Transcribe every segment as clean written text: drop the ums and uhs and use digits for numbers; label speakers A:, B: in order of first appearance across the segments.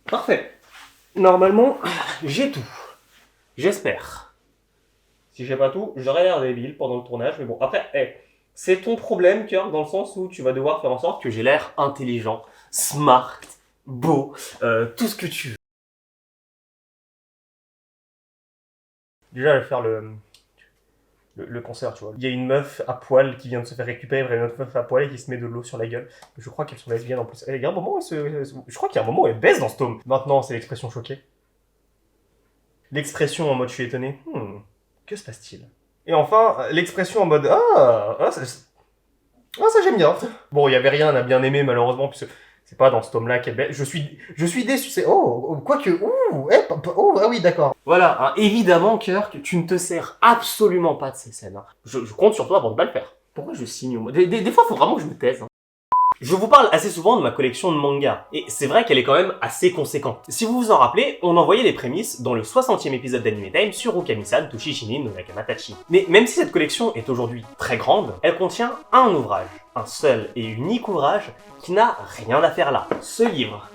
A: Parfait. Normalement, j'ai tout. J'espère. Si j'ai pas tout, j'aurai l'air débile pendant le tournage, mais bon, après, c'est ton problème, Kirk, dans le sens où tu vas devoir faire en sorte que j'ai l'air intelligent, smart, beau, tout ce que tu veux. Déjà, je vais faire le concert, tu vois. Il y a une meuf à poil qui vient de se faire récupérer, une autre meuf à poil et qui se met de l'eau sur la gueule. Je crois qu'elles sont lesbiennes en plus. Il y a un moment où je crois qu'il y a un moment où elles baissent dans ce tome. Maintenant, c'est l'expression choquée. L'expression en mode je suis étonné. Que se passe-t-il? Et enfin, l'expression en mode ça j'aime bien. Bon, il y avait rien à bien aimer malheureusement puisque c'est pas dans ce tome-là qu'elle baisse. Je suis déçu. C'est quoique ah oui d'accord. Voilà, hein, évidemment Kirk, tu ne te sers absolument pas de ces scènes. Hein. Je compte sur toi avant de pas le faire. Pourquoi je signe au mot des fois, faut vraiment que je me taise. Hein. Je vous parle assez souvent de ma collection de mangas, et c'est vrai qu'elle est quand même assez conséquente. Si vous vous en rappelez, on envoyait les prémices dans le 60e épisode d'Anime Time sur Okami-san Toshishinin no Nakamatachi. Mais même si cette collection est aujourd'hui très grande, elle contient un ouvrage, un seul et unique ouvrage qui n'a rien à faire là. Ce livre,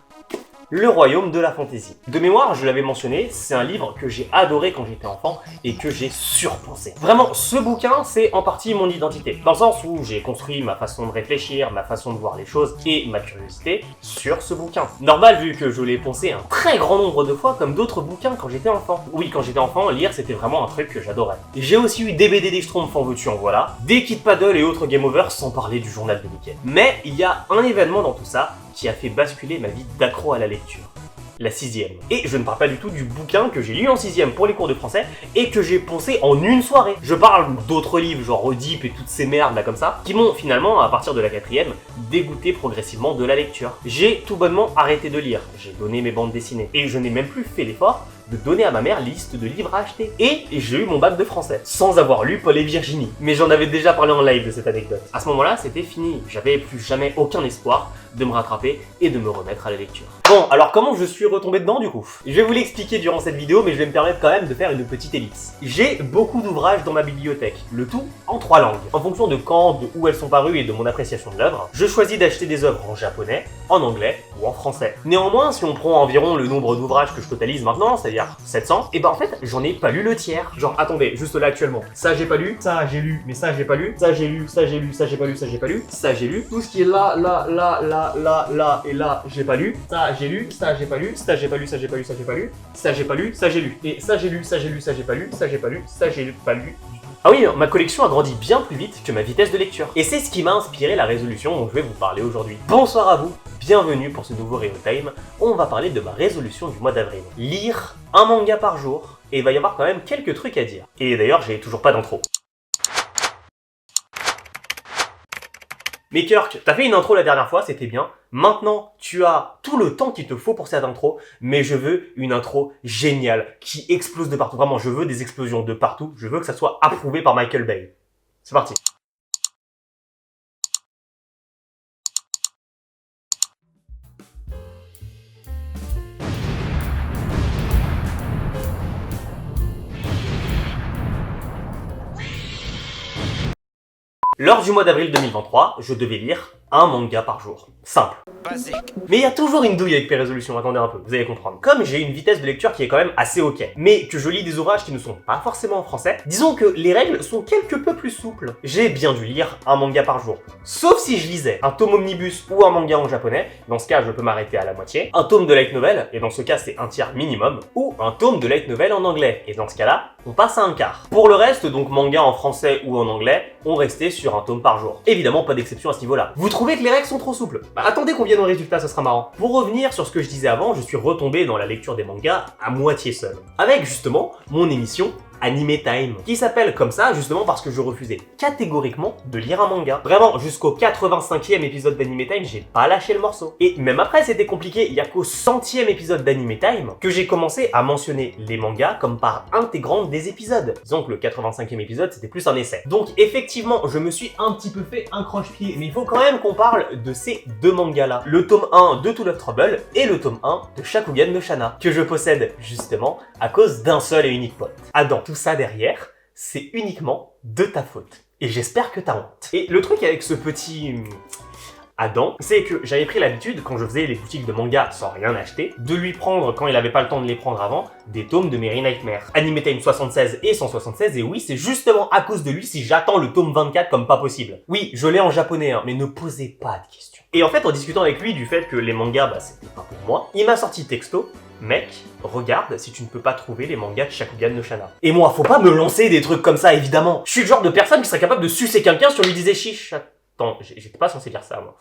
A: Le Royaume de la Fantaisie. De mémoire, je l'avais mentionné, c'est un livre que j'ai adoré quand j'étais enfant et que j'ai surpensé. Vraiment, ce bouquin, c'est en partie mon identité. Dans le sens où j'ai construit ma façon de réfléchir, ma façon de voir les choses et ma curiosité sur ce bouquin. Normal vu que je l'ai poncé un très grand nombre de fois comme d'autres bouquins quand j'étais enfant. Oui, quand j'étais enfant, lire c'était vraiment un truc que j'adorais. J'ai aussi eu des BD des Schtroumpfs en veux-tu en voilà, des Kid Paddle et autres Game Over sans parler du journal de Mickey. Mais il y a un événement dans tout ça qui a fait basculer ma vie d'accro à la lecture. La 6e. Et je ne parle pas du tout du bouquin que j'ai lu en 6e pour les cours de français et que j'ai poncé en une soirée. Je parle d'autres livres genre Oedipe et toutes ces merdes là comme ça, qui m'ont finalement, à partir de la 4e, dégoûté progressivement de la lecture. J'ai tout bonnement arrêté de lire, j'ai donné mes bandes dessinées, et je n'ai même plus fait l'effort de donner à ma mère liste de livres à acheter. Et j'ai eu mon bac de français, sans avoir lu Paul et Virginie. Mais j'en avais déjà parlé en live de cette anecdote. À ce moment-là, c'était fini. J'avais plus jamais aucun espoir de me rattraper et de me remettre à la lecture. Bon, alors comment je suis retombé dedans du coup? Je vais vous l'expliquer durant cette vidéo, mais je vais me permettre quand même de faire une petite ellipse. J'ai beaucoup d'ouvrages dans ma bibliothèque, le tout en 3 langues. En fonction de quand, de où elles sont parues et de mon appréciation de l'œuvre, je choisis d'acheter des œuvres en japonais, en anglais ou en français. Néanmoins, si on prend environ le nombre d'ouvrages que je totalise maintenant, c'est-à-dire 700, et ben en fait, j'en ai pas lu le tiers. Genre, attendez, juste là actuellement, ça j'ai pas lu, ça j'ai lu, mais ça j'ai pas lu, ça j'ai lu, ça j'ai lu, ça j'ai pas lu, ça j'ai pas lu, ça j'ai lu, tout ce qui est là et là, j'ai pas lu, ça j'ai lu, ça j'ai pas lu, ça j'ai pas lu, ça j'ai pas lu, ça j'ai pas lu, ça j'ai pas lu, ça j'ai lu, et ça j'ai lu, ça j'ai lu, ça j'ai pas lu, ça j'ai pas lu, ça j'ai pas lu. Ah oui, ma collection a grandi bien plus vite que ma vitesse de lecture. Et c'est ce qui m'a inspiré la résolution dont je vais vous parler aujourd'hui. Bonsoir à vous, bienvenue pour ce nouveau Real Time. On va parler de ma résolution du mois d'avril. Lire un manga par jour, et il va y avoir quand même quelques trucs à dire. Et d'ailleurs, j'ai toujours pas d'intro. Mais Kirk, t'as fait une intro la dernière fois, c'était bien. Maintenant, tu as tout le temps qu'il te faut pour cette intro, mais je veux une intro géniale, qui explose de partout. Vraiment, je veux des explosions de partout. Je veux que ça soit approuvé par Michael Bay. C'est parti. Lors du mois d'avril 2023, je devais lire un manga par jour. Simple. Basique. Mais il y a toujours une douille avec mes résolutions, attendez un peu, vous allez comprendre. Comme j'ai une vitesse de lecture qui est quand même assez ok, mais que je lis des ouvrages qui ne sont pas forcément en français, disons que les règles sont quelque peu plus souples. J'ai bien dû lire un manga par jour. Sauf si je lisais un tome omnibus ou un manga en japonais, dans ce cas je peux m'arrêter à la moitié, un tome de light novel, et dans ce cas c'est un tiers minimum, ou un tome de light novel en anglais, et dans ce cas-là, on passe à un quart. Pour le reste, donc manga en français ou en anglais, on restait sur un tome par jour. Évidemment, pas d'exception à ce niveau-là. Vous trouvez que les règles sont trop souples? Bah, attendez qu'on vienne au résultat, ça sera marrant. Pour revenir sur ce que je disais avant, je suis retombé dans la lecture des mangas à moitié seul. Avec justement mon émission Anime Time, qui s'appelle comme ça justement parce que je refusais catégoriquement de lire un manga. Vraiment, jusqu'au 85e épisode d'Anime Time, j'ai pas lâché le morceau. Et même après, c'était compliqué, il y a qu'au 100e épisode d'Anime Time que j'ai commencé à mentionner les mangas comme part intégrante des épisodes. Disons que le 85e épisode, c'était plus un essai. Donc effectivement, je me suis un petit peu fait un croche-pied, mais il faut quand même qu'on parle de ces deux mangas-là. Le tome 1 de To Love Trouble et le tome 1 de Shakugan no Shana, que je possède justement à cause d'un seul et unique pote, Adam. Tout ça derrière, c'est uniquement de ta faute. Et j'espère que t'as honte. Et le truc avec ce petit Adam, c'est que j'avais pris l'habitude, quand je faisais les boutiques de manga sans rien acheter, de lui prendre, quand il avait pas le temps de les prendre avant, des tomes de Merry Nightmare. Anime Time 76 et 176, et oui, c'est justement à cause de lui si j'attends le tome 24 comme pas possible. Oui, je l'ai en japonais, hein, mais ne posez pas de questions. Et en fait, en discutant avec lui du fait que les mangas, bah c'était pas pour moi, il m'a sorti texto: mec, regarde si tu ne peux pas trouver les mangas de Shakugan no Shana. Et moi, faut pas me lancer des trucs comme ça, évidemment. Je suis le genre de personne qui serait capable de sucer quelqu'un si on lui disait chiche. Attends, j'étais pas censé dire ça, moi.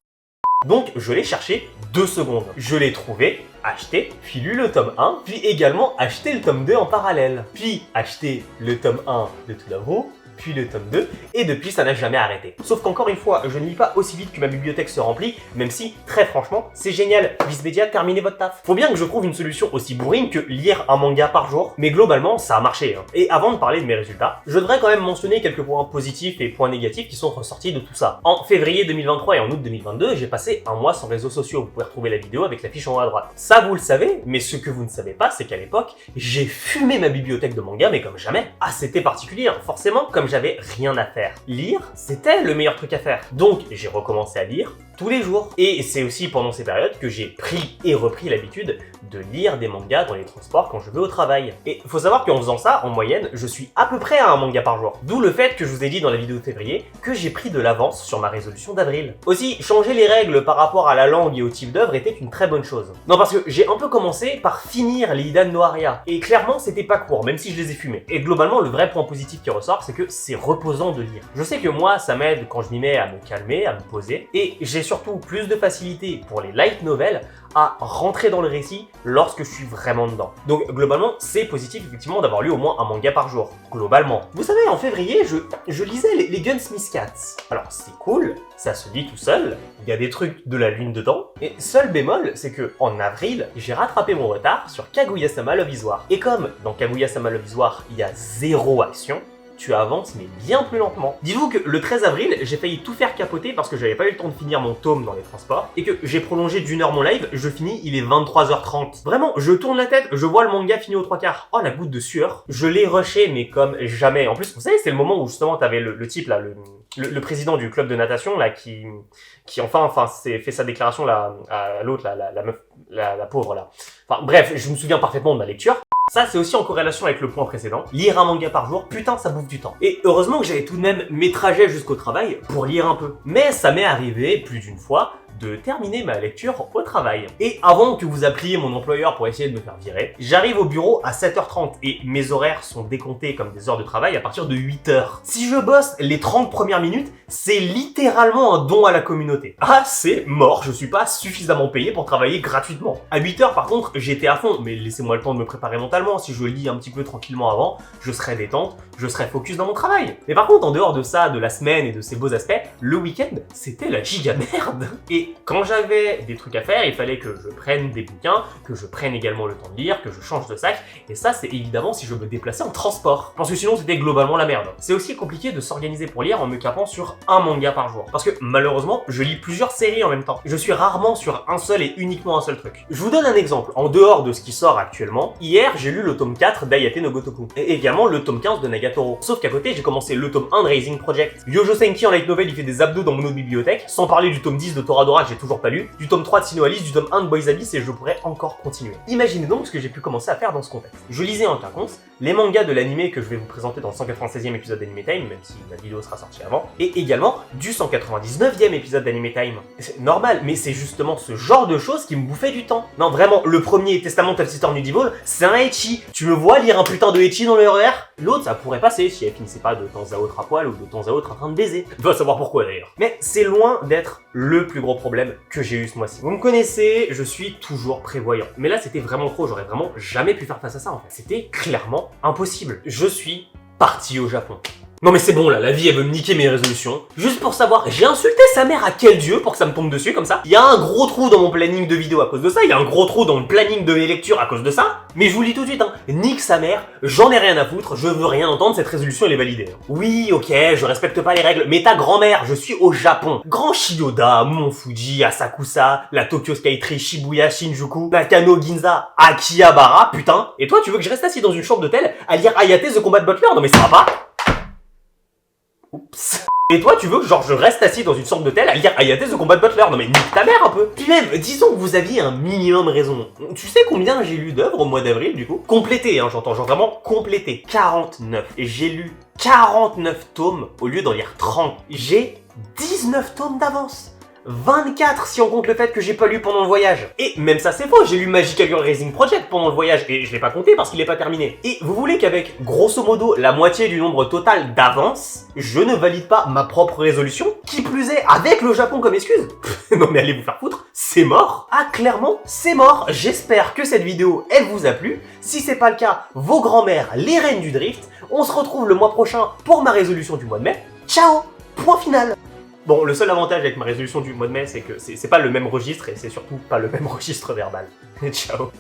A: Donc, je l'ai cherché 2 secondes. Je l'ai trouvé, acheté, puis lu le tome 1, puis également acheté le tome 2 en parallèle. Puis acheté le tome 1 de tout d'abord, puis le tome 2, et depuis ça n'a jamais arrêté. Sauf qu'encore une fois, je ne lis pas aussi vite que ma bibliothèque se remplit, même si, très franchement, c'est génial. Viz-Media, terminez votre taf. Faut bien que je trouve une solution aussi bourrine que lire un manga par jour, mais globalement, ça a marché. Hein. Et avant de parler de mes résultats, je devrais quand même mentionner quelques points positifs et points négatifs qui sont ressortis de tout ça. En février 2023 et en août 2022, j'ai passé un mois sans réseaux sociaux. Vous pouvez retrouver la vidéo avec la fiche en haut à droite. Ça, vous le savez, mais ce que vous ne savez pas, c'est qu'à l'époque, j'ai fumé ma bibliothèque de manga, mais comme jamais. Ah, c'était particulier, hein. Forcément, comme j'avais rien à faire. Lire, c'était le meilleur truc à faire. Donc, j'ai recommencé à lire tous les jours. Et c'est aussi pendant ces périodes que j'ai pris et repris l'habitude de lire des mangas dans les transports quand je vais au travail. Et faut savoir qu'en faisant ça, en moyenne, je suis à peu près à un manga par jour. D'où le fait que je vous ai dit dans la vidéo de février que j'ai pris de l'avance sur ma résolution d'avril. Aussi, changer les règles par rapport à la langue et au type d'œuvre était une très bonne chose. Non, parce que j'ai un peu commencé par finir les Idan no Aria. Et clairement, c'était pas court, même si je les ai fumés. Et globalement, le vrai point positif qui ressort, c'est que c'est reposant de lire. Je sais que moi, ça m'aide quand je m'y mets à me calmer, à me poser. Et j'ai surtout plus de facilité pour les light novels à rentrer dans le récit lorsque je suis vraiment dedans. Donc globalement, c'est positif effectivement d'avoir lu au moins un manga par jour. Globalement. Vous savez, en février, je lisais les Gunsmith Cats. Alors c'est cool, ça se lit tout seul, il y a des trucs de la lune dedans, et seul bémol, c'est que en avril, j'ai rattrapé mon retard sur Kaguya-sama Love is War. Et comme dans Kaguya-sama Love is War, il y a 0 action, tu avances mais bien plus lentement. Dites-vous que le 13 avril, j'ai failli tout faire capoter parce que j'avais pas eu le temps de finir mon tome dans les transports et que j'ai prolongé d'1 heure mon live, je finis, il est 23h30. Vraiment, je tourne la tête, je vois le manga fini aux 3/4. Oh la goutte de sueur. Je l'ai rushé mais comme jamais. En plus, vous savez, c'est le moment où justement t'avais le type là, le président du club de natation là qui enfin s'est fait sa déclaration là à l'autre là, la meuf, la pauvre là. Enfin bref, je me souviens parfaitement de ma lecture. Ça, c'est aussi en corrélation avec le point précédent. Lire un manga par jour, putain, ça bouffe du temps. Et heureusement que j'avais tout de même mes trajets jusqu'au travail pour lire un peu. Mais ça m'est arrivé plus d'une fois de terminer ma lecture au travail. Et avant que vous appeliez mon employeur pour essayer de me faire virer, j'arrive au bureau à 7h30 et mes horaires sont décomptés comme des heures de travail à partir de 8h. Si je bosse les 30 premières minutes, c'est littéralement un don à la communauté. Ah, c'est mort, je suis pas suffisamment payé pour travailler gratuitement. À 8h par contre, j'étais à fond, mais laissez-moi le temps de me préparer mentalement. Si je lis un petit peu tranquillement avant, je serai détente, je serai focus dans mon travail. Mais par contre, en dehors de ça, de la semaine et de ses beaux aspects, le week-end, c'était la giga merde. Et quand j'avais des trucs à faire, il fallait que je prenne des bouquins, que je prenne également le temps de lire, que je change de sac, et ça c'est évidemment si je me déplaçais en transport. Parce que sinon c'était globalement la merde. C'est aussi compliqué de s'organiser pour lire en me capant sur un manga par jour. Parce que malheureusement, je lis plusieurs séries en même temps. Je suis rarement sur un seul et uniquement un seul truc. Je vous donne un exemple. En dehors de ce qui sort actuellement, hier j'ai lu le tome 4 d'Ayate no Gotoku, et également le tome 15 de Nagatoro. Sauf qu'à côté j'ai commencé le tome 1 de Raising Project. Yojo Senki en light novel il fait des abdos dans mon autre bibliothèque, sans parler du tome 10 de Toradora que j'ai toujours pas lu, du tome 3 de Sinnoh Alice, du tome 1 de Boys Abyss et je pourrais encore continuer. Imaginez donc ce que j'ai pu commencer à faire dans ce contexte. Je lisais en quinconce les mangas de l'anime que je vais vous présenter dans le 196e épisode d'Anime Time, même si la vidéo sera sortie avant, et également du 199e épisode d'Anime Time. C'est normal, mais c'est justement ce genre de choses qui me bouffait du temps. Non vraiment, le premier Testamental Sister Nudivore, c'est un ecchi. Tu me vois lire un putain de ecchi dans le RER? L'autre, ça pourrait passer si elle finissait pas de temps à autre à poil ou de temps à autre en train de baiser. Va savoir pourquoi d'ailleurs. Mais c'est loin d'être le plus gros problème que j'ai eu ce mois-ci. Vous me connaissez, je suis toujours prévoyant. Mais là, c'était vraiment trop, j'aurais vraiment jamais pu faire face à ça en fait. C'était clairement impossible. Je suis parti au Japon. Non mais c'est bon là, la vie elle veut me niquer mes résolutions. Juste pour savoir, j'ai insulté sa mère à quel dieu pour que ça me tombe dessus comme ça? Il y a un gros trou dans mon planning de vidéo à cause de ça, il y a un gros trou dans le planning de mes lectures à cause de ça. Mais je vous le dis tout de suite, hein, nique sa mère, j'en ai rien à foutre, je veux rien entendre, cette résolution elle est validée. Oui, ok, je respecte pas les règles, mais ta grand-mère, je suis au Japon. Grand Shiyoda, Mont Fuji, Asakusa, la Tokyo Skytree, Shibuya, Shinjuku, Nakano, Ginza, Akihabara, putain. Et toi tu veux que je reste assis dans une chambre d'hôtel à lire Hayate The Combat Butler? Non mais ça va pas? Oups. Et toi, tu veux que genre je reste assis dans une sorte d'hôtel à lire Hayate The Combat Butler? Non mais nique ta mère un peu. Puis même, disons que vous aviez un minimum raison. Tu sais combien j'ai lu d'œuvres au mois d'avril du coup? Complété, hein, j'entends, genre vraiment complété. 49. Et j'ai lu 49 tomes au lieu d'en lire 30. J'ai 19 tomes d'avance. 24 si on compte le fait que j'ai pas lu pendant le voyage. Et même ça c'est faux, j'ai lu Magical Girl Raising Project pendant le voyage et je l'ai pas compté parce qu'il est pas terminé. Et vous voulez qu'avec grosso modo la moitié du nombre total d'avance, je ne valide pas ma propre résolution? Qui plus est, avec le Japon comme excuse? Non mais allez vous faire foutre, c'est mort. Ah clairement, c'est mort. J'espère que cette vidéo, elle vous a plu. Si c'est pas le cas, vos grands-mères, les reines du drift. On se retrouve le mois prochain pour ma résolution du mois de mai. Ciao. Point final. Bon, le seul avantage avec ma résolution du mois de mai, c'est que c'est pas le même registre et c'est surtout pas le même registre verbal. Ciao.